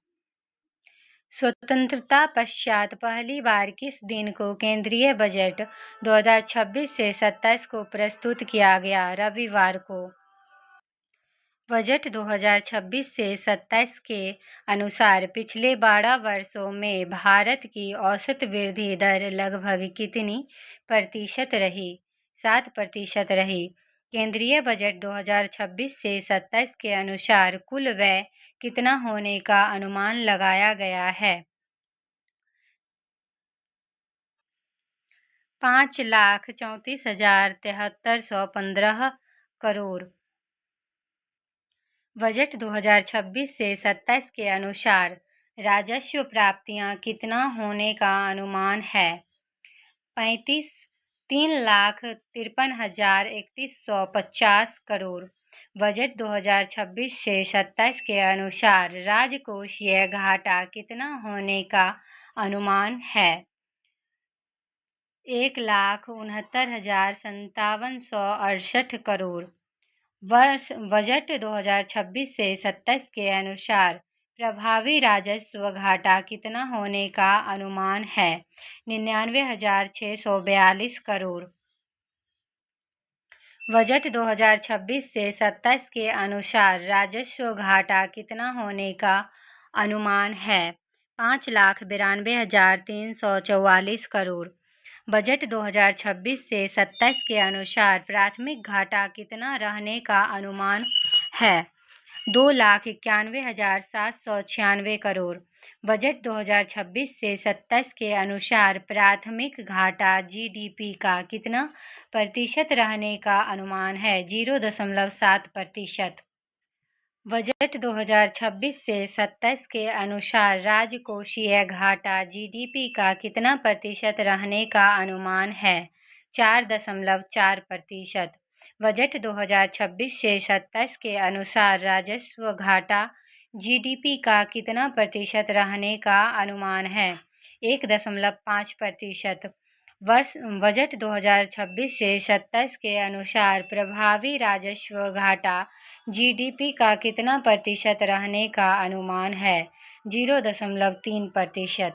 स्वतंत्रता पश्चात पहली बार किस दिन को केंद्रीय बजट 2026 से 27 को प्रस्तुत किया गया? रविवार को। बजट 2026 से 27 के अनुसार पिछले 12 वर्षों में भारत की औसत वृद्धि दर लगभग कितनी प्रतिशत रही? 7% रही। केंद्रीय बजट 2026 से 27 के अनुसार कुल व्यय कितना होने का अनुमान लगाया गया है? 5,34,7315 करोड़। बजट 2026 से 27 के अनुसार राजस्व प्राप्तियां कितना होने का अनुमान है? 3,53,31,150 करोड़। बजट 2026 से 27 के अनुसार राजकोषीय घाटा कितना होने का अनुमान है? 1,69,5768 करोड़। बजट 2026 से 27 के अनुसार प्रभावी राजस्व घाटा कितना होने का अनुमान है? 99,642 करोड़। बजट 2026 से 27 के अनुसार राजस्व घाटा कितना होने का अनुमान है? 5,92,344 करोड़। बजट 2026 से 27 के अनुसार प्राथमिक घाटा कितना रहने का अनुमान है? 2,91,796 करोड़। बजट 2026 से 27 के अनुसार प्राथमिक घाटा जीडीपी का कितना प्रतिशत रहने का अनुमान है? 0.7%। बजट 2026 से 27 के अनुसार राजकोषीय घाटा जीडीपी का कितना प्रतिशत रहने का अनुमान है? 4.4%। बजट 2026 से 27 के अनुसार राजस्व घाटा जीडीपी का कितना प्रतिशत रहने का अनुमान है? 1.5%। बजट 2026 से 27 के अनुसार प्रभावी राजस्व घाटा जीडीपी का कितना प्रतिशत रहने का अनुमान है? 0.3%।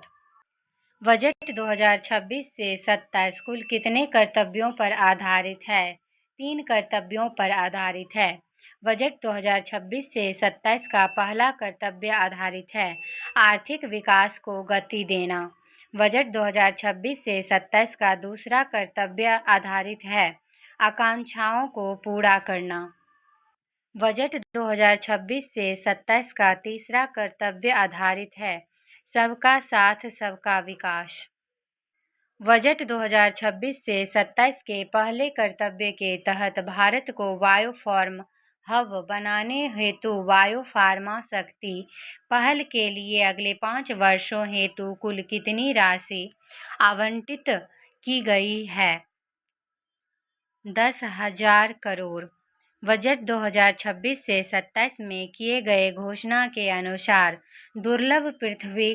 बजट 2026 से 27 कुल कितने कर्तव्यों पर आधारित है? 3 कर्तव्यों पर आधारित है। बजट 2026 से 27 का पहला कर्तव्य आधारित है आर्थिक विकास को गति देना। बजट 2026 से 27 का दूसरा कर्तव्य आधारित है आकांक्षाओं को पूरा करना। बजट 2026 से 27 का तीसरा कर्तव्य आधारित है सबका साथ सबका विकास। बजट 2026 से 27 के पहले कर्तव्य के तहत भारत को बायोफार्म हब बनाने हेतु बायोफार्मा शक्ति पहल के लिए अगले 5 वर्षों हेतु कुल कितनी राशि आवंटित की गई है? 10,000 करोड़। बजट 2026 से 27 में किए गए घोषणा के अनुसार दुर्लभ पृथ्वी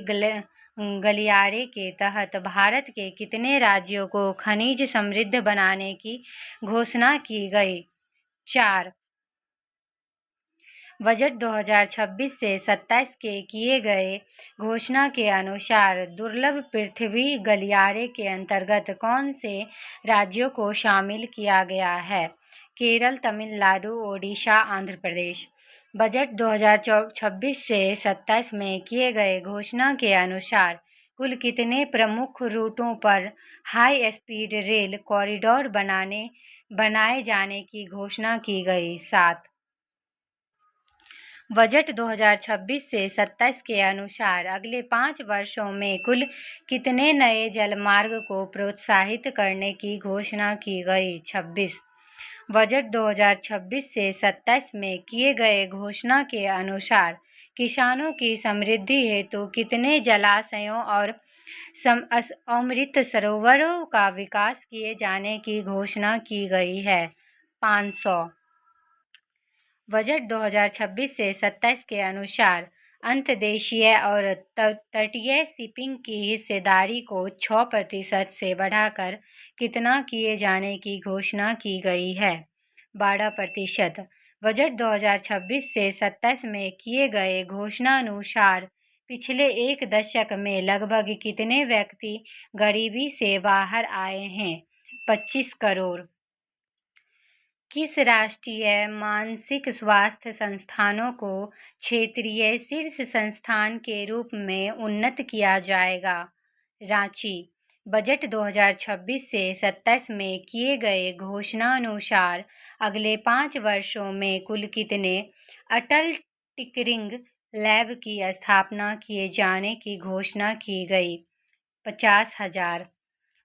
गलियारे के तहत भारत के कितने राज्यों को खनिज समृद्ध बनाने की घोषणा की गई? 4। बजट 2026 से 27 के किए गए घोषणा के अनुसार दुर्लभ पृथ्वी गलियारे के अंतर्गत कौन से राज्यों को शामिल किया गया है? केरल, तमिलनाडु, ओडिशा, आंध्र प्रदेश। बजट 2026 से 27 में किए गए घोषणा के अनुसार कुल कितने प्रमुख रूटों पर हाई स्पीड रेल कॉरिडोर बनाए जाने की घोषणा की गई? 7। बजट 2026 से 27 के अनुसार अगले 5 वर्षों में कुल कितने नए जलमार्ग को प्रोत्साहित करने की घोषणा की गई? 26। बजट 2026 से 27 में किए गए घोषणा के अनुसार किसानों की समृद्धि हेतु कितने जलाशयों और अमृत सरोवरों का विकास किए जाने की घोषणा की गई है? 500। बजट 2026 से 27 के अनुसार अंतर्देशीय और तटीय शिपिंग की हिस्सेदारी को 6% से बढ़ाकर कितना किए जाने की घोषणा की गई है? 12%। बजट 2026 से 27 में किए गए घोषणानुसार पिछले 1 दशक में लगभग कितने व्यक्ति गरीबी से बाहर आए हैं? 25 करोड़। किस राष्ट्रीय मानसिक स्वास्थ्य संस्थानों को क्षेत्रीय शीर्ष संस्थान के रूप में उन्नत किया जाएगा? रांची। बजट 2026 से 27 में किए गए घोषणानुसार अगले 5 वर्षों में कुल कितने अटल टिंकरिंग लैब की स्थापना किए जाने की घोषणा की गई? 50,000।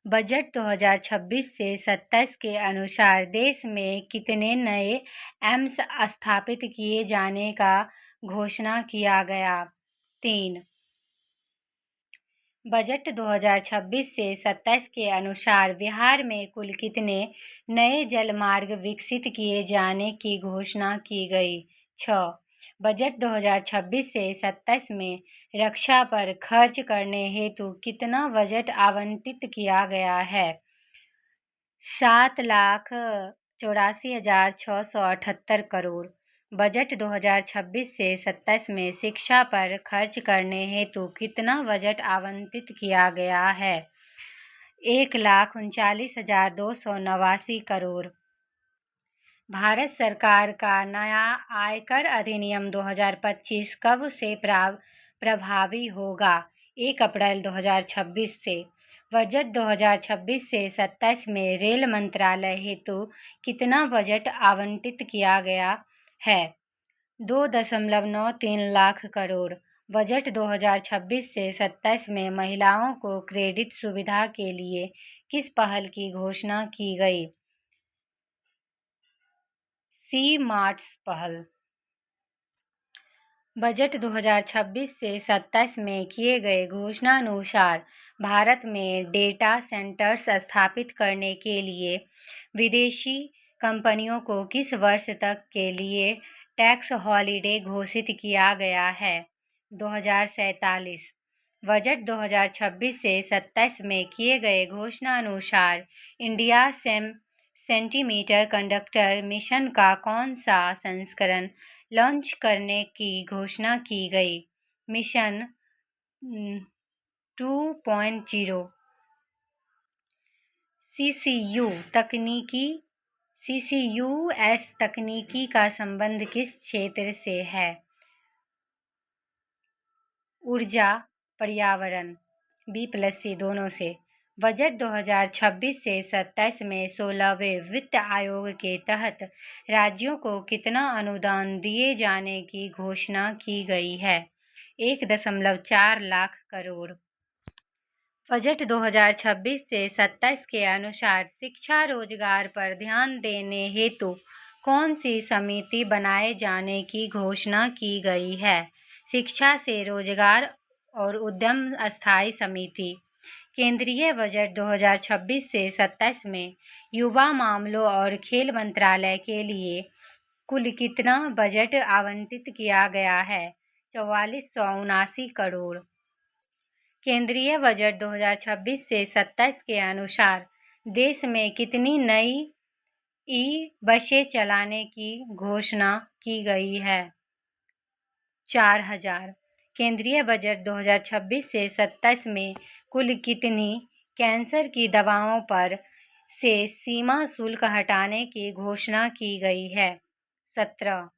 बजट 2026 से 27 के अनुसार देश में कितने नए एम्स स्थापित किए जाने का घोषणा किया गया? 3। बजट 2026 से 27 के अनुसार बिहार में कुल कितने नए जलमार्ग विकसित किए जाने की घोषणा की गई? 6. बजट 2026 से 27 में रक्षा पर खर्च करने हेतु कितना बजट आवंटित किया गया है? 7,84,678 करोड़। बजट 2026 से 27 में शिक्षा पर खर्च करने हेतु कितना बजट आवंटित किया गया है? 1,39,289 करोड़। भारत सरकार का नया आयकर अधिनियम 2025 कब से प्रभावी होगा? 1 अप्रैल 2026 से। बजट 2026 से 27 में रेल मंत्रालय हेतु कितना बजट आवंटित किया गया है? 2.93 लाख करोड़। बजट 2026 से 27 में महिलाओं को क्रेडिट सुविधा के लिए किस पहल की घोषणा की गई? सी मार्ट्स पहल। बजट 2026 से 27 में किए गए घोषणानुसार भारत में डेटा सेंटर्स स्थापित करने के लिए विदेशी कंपनियों को किस वर्ष तक के लिए टैक्स हॉलिडे घोषित किया गया है? 2047। बजट 2026 से 27 में किए गए घोषणानुसार इंडिया सेंटीमीटर कंडक्टर मिशन का कौन सा संस्करण लॉन्च करने की घोषणा की गई? मिशन 2.0। सीसीयूएस तकनीकी का संबंध किस क्षेत्र से है? ऊर्जा, पर्यावरण, B+C दोनों से। बजट 2026 से 27 में 16वें वित्त आयोग के तहत राज्यों को कितना अनुदान दिए जाने की घोषणा की गई है? 1.4 लाख करोड़। बजट 2026 से 27 के अनुसार शिक्षा रोजगार पर ध्यान देने हेतु कौन सी समिति बनाए जाने की घोषणा की गई है? शिक्षा से रोजगार और उद्यम स्थायी समिति। केंद्रीय बजट 2026 से 27 में युवा मामलों और खेल मंत्रालय के लिए कुल कितना बजट आवंटित किया गया है? 4479 करोड़। केंद्रीय बजट 2026 से 27 के अनुसार देश में कितनी नई ई-बसें चलाने की घोषणा की गई है? 4,000। केंद्रीय बजट 2026 से 27 में कुल कितनी कैंसर की दवाओं पर से सीमा शुल्क हटाने की घोषणा की गई है? 17।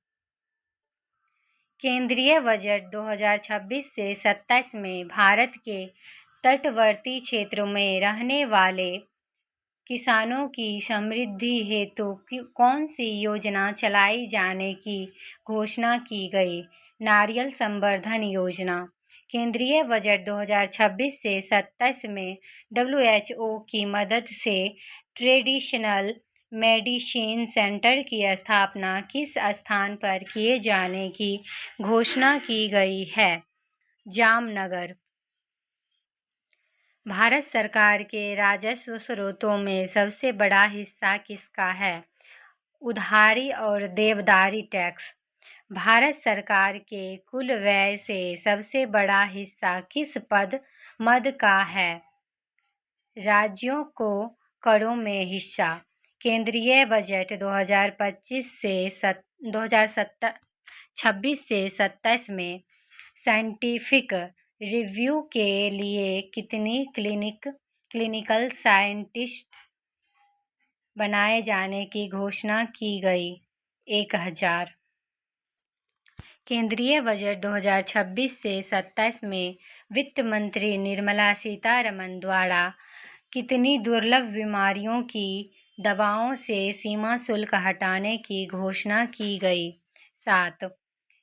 केंद्रीय बजट 2026 से 27 में भारत के तटवर्ती क्षेत्रों में रहने वाले किसानों की समृद्धि हेतु कौन सी योजना चलाई जाने की घोषणा की गई? नारियल संवर्धन योजना। केंद्रीय बजट 2026 से 27 में WHO की मदद से ट्रेडिशनल मेडिसिन सेंटर की स्थापना किस स्थान पर किए जाने की घोषणा की गई है? जामनगर। भारत सरकार के राजस्व स्रोतों में सबसे बड़ा हिस्सा किसका है? उधारी और देवदारी टैक्स। भारत सरकार के कुल व्यय से सबसे बड़ा हिस्सा किस मद का है? राज्यों को करों में हिस्सा। केंद्रीय बजट 2026 से 27 में साइंटिफिक रिव्यू के लिए कितनी क्लिनिकल साइंटिस्ट बनाए जाने की घोषणा की गई? 1,000। केंद्रीय बजट 2026 से 27 में वित्त मंत्री निर्मला सीतारमण द्वारा कितनी दुर्लभ बीमारियों की दवाओं से सीमा शुल्क हटाने की घोषणा की गई? 7।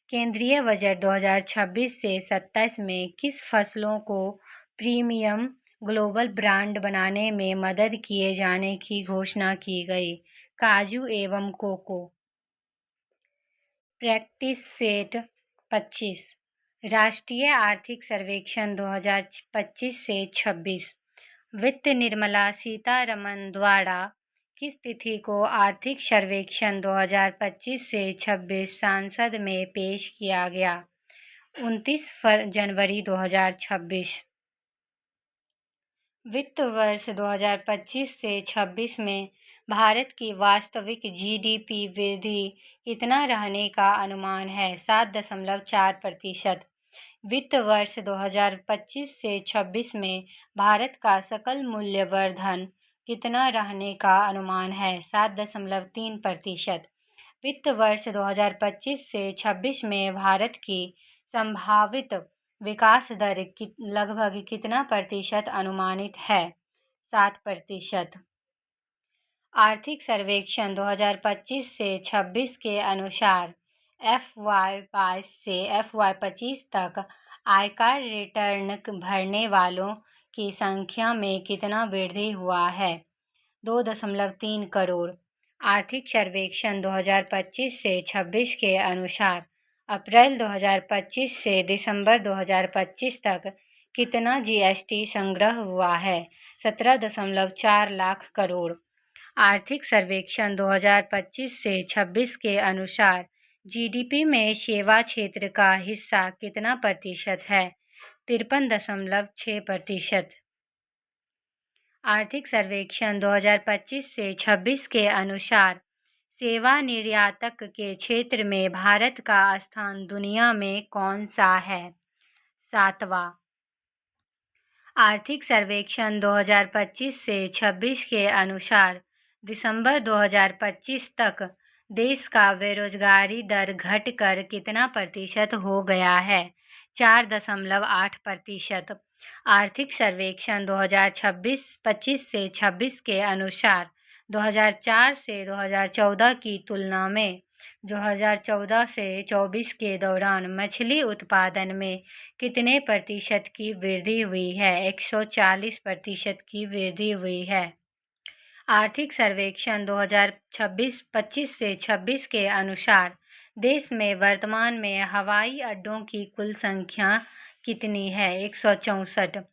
केंद्रीय बजट 2026 से 27 में किस फसलों को प्रीमियम ग्लोबल ब्रांड बनाने में मदद किए जाने की घोषणा की गई? काजू एवं कोको। Practice set 25। राष्ट्रीय आर्थिक सर्वेक्षण 2025 से 26। वित्त निर्मला सीतारमण द्वारा किस तिथि को आर्थिक सर्वेक्षण 2025 से 26 संसद में पेश किया गया? 29 जनवरी 2026। वित्त वर्ष 2025 से 26 में भारत की वास्तविक जीडीपी वृद्धि कितना रहने का अनुमान है? 7.4%। वित्त वर्ष 2025 से 26 में भारत का सकल मूल्य वर्धन कितना रहने का अनुमान है? 7.3%। वित्त वर्ष 2025 से 26 में भारत की संभावित विकास दर लगभग कितना प्रतिशत अनुमानित है? 7%। आर्थिक सर्वेक्षण 2025 से 26 के अनुसार FY 22 से FY 25 तक आयकर रिटर्न भरने वालों की संख्या में कितना वृद्धि हुआ है? 2.3 करोड़। आर्थिक सर्वेक्षण 2025 से 26 के अनुसार अप्रैल 2025 से दिसंबर 2025 तक कितना जीएसटी संग्रह हुआ है? 17.4 लाख करोड़। आर्थिक सर्वेक्षण 2025 से 26 के अनुसार जीडीपी में सेवा क्षेत्र का हिस्सा कितना प्रतिशत है? 53.6%। आर्थिक सर्वेक्षण 2025 से 26 के अनुसार सेवा निर्यातक के क्षेत्र में भारत का स्थान दुनिया में कौन सा है? 7वां। आर्थिक सर्वेक्षण 2025 से 26 के अनुसार दिसंबर 2025 तक देश का बेरोजगारी दर घटकर कितना प्रतिशत हो गया है? 4.8%। आर्थिक सर्वेक्षण 2025 से 26 के अनुसार 2004 से 2014 की तुलना में 2014 से 24 के दौरान मछली उत्पादन में कितने प्रतिशत की वृद्धि हुई है? 140% की वृद्धि हुई है। आर्थिक सर्वेक्षण 2025 से 26 के अनुसार देश में वर्तमान में हवाई अड्डों की कुल संख्या कितनी है? 164।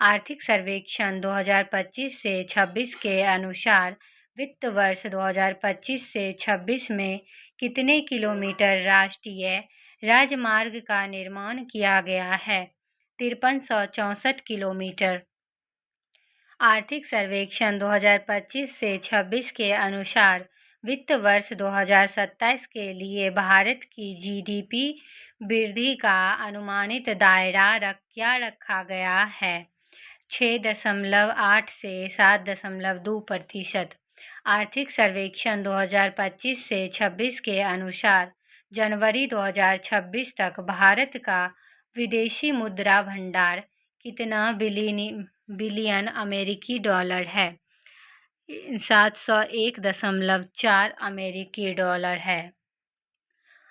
आर्थिक सर्वेक्षण 2025 से 26 के अनुसार वित्त वर्ष 2025 से 26 में कितने किलोमीटर राष्ट्रीय राजमार्ग का निर्माण किया गया है? 5364 किलोमीटर। आर्थिक सर्वेक्षण 2025 से 26 के अनुसार वित्त वर्ष 2027 के लिए भारत की जीडीपी वृद्धि का अनुमानित दायरा क्या रखा गया है? 6.8 से 7.2%। आर्थिक सर्वेक्षण 2025 से 26 के अनुसार जनवरी 2026 तक भारत का विदेशी मुद्रा भंडार कितना बिलियन अमेरिकी डॉलर है? 701.4 अमेरिकी डॉलर है।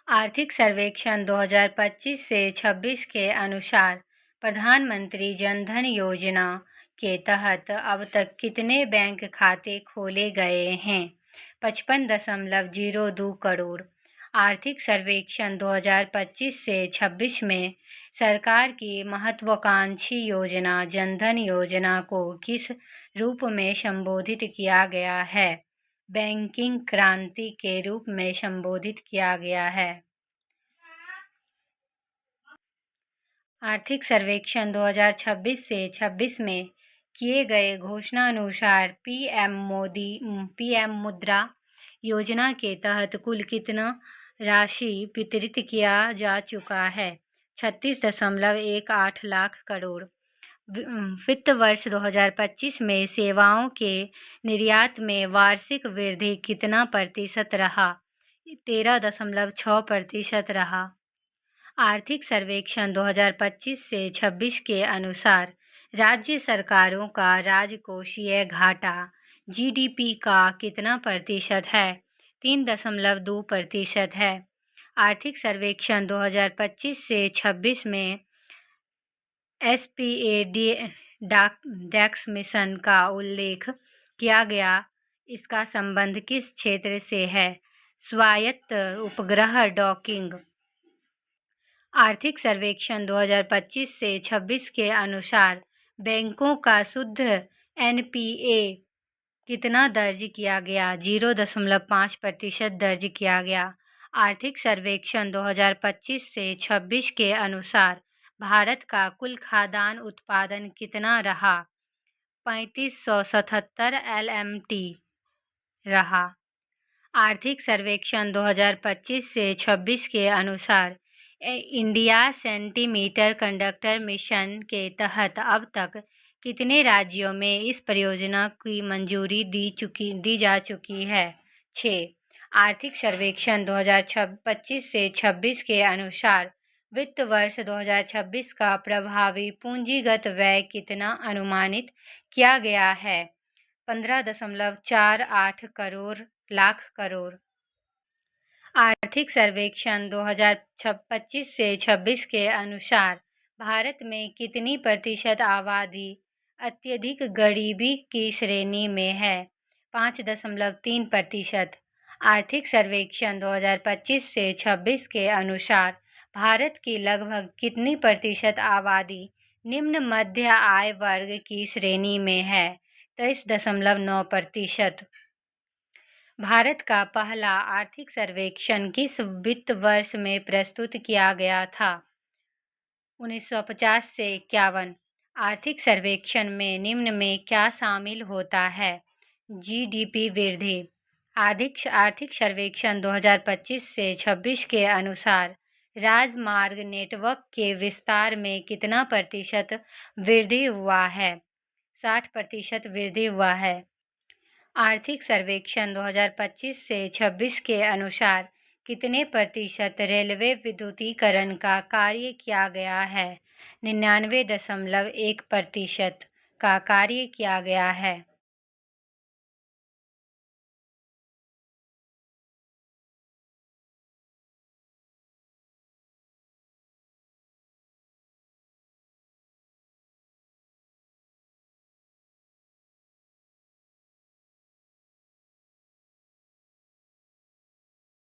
आर्थिक सर्वेक्षण 2025 से 26 के अनुसार प्रधानमंत्री जन धन योजना के तहत अब तक कितने बैंक खाते खोले गए हैं? 55.02 करोड़। आर्थिक सर्वेक्षण 2025 से 26 में सरकार की महत्वाकांक्षी योजना जन धन योजना को किस रूप में संबोधित किया गया है? बैंकिंग क्रांति के रूप में संबोधित किया गया है। आर्थिक सर्वेक्षण 2026 से 26 में किए गए घोषणानुसार पीएम मुद्रा योजना के तहत कुल कितना राशि वितरित किया जा चुका है? 36.18 लाख करोड़। वित्त वर्ष 2025 में सेवाओं के निर्यात में वार्षिक वृद्धि कितना प्रतिशत रहा? 13.6% रहा। आर्थिक सर्वेक्षण 2025 से 26 के अनुसार राज्य सरकारों का राजकोषीय घाटा जीडीपी का कितना प्रतिशत है? 3.2% है। आर्थिक सर्वेक्षण 2025 से 26 में डेक्स मिशन का उल्लेख किया गया। इसका संबंध किस क्षेत्र से है? स्वायत्त उपग्रह डॉकिंग। आर्थिक सर्वेक्षण 2025 से 26 के अनुसार बैंकों का शुद्ध एनपीए कितना दर्ज किया गया? 0.5% दर्ज किया गया। आर्थिक सर्वेक्षण 2025 से 26 के अनुसार भारत का कुल खाद्यान्न उत्पादन कितना रहा? 3577 एलएमटी रहा। आर्थिक सर्वेक्षण 2025 से 26 के अनुसार इंडिया सेंटीमीटर कंडक्टर मिशन के तहत अब तक कितने राज्यों में इस परियोजना की मंजूरी दी जा चुकी है? 6। आर्थिक सर्वेक्षण 2025 से 26 के अनुसार वित्त वर्ष 2026 का प्रभावी पूंजीगत व्यय कितना अनुमानित किया गया है? 15.48 लाख करोड़। आर्थिक सर्वेक्षण 2025 से 26 के अनुसार भारत में कितनी प्रतिशत आबादी अत्यधिक गरीबी की श्रेणी में है? 5.3%। आर्थिक सर्वेक्षण 2025 से 26 के अनुसार भारत की लगभग कितनी प्रतिशत आबादी निम्न मध्य आय वर्ग की श्रेणी में है? 23.9%। भारत का पहला आर्थिक सर्वेक्षण किस वित्त वर्ष में प्रस्तुत किया गया था? 1950 से 51। आर्थिक सर्वेक्षण में निम्न में क्या शामिल होता है? जीडीपी वृद्धि। आर्थिक सर्वेक्षण 2025 से 26 के अनुसार राजमार्ग नेटवर्क के विस्तार में कितना प्रतिशत वृद्धि हुआ है? 60% वृद्धि हुआ है। आर्थिक सर्वेक्षण 2025 से 26 के अनुसार कितने प्रतिशत रेलवे विद्युतीकरण का कार्य किया गया है? 99.1% का कार्य किया गया है।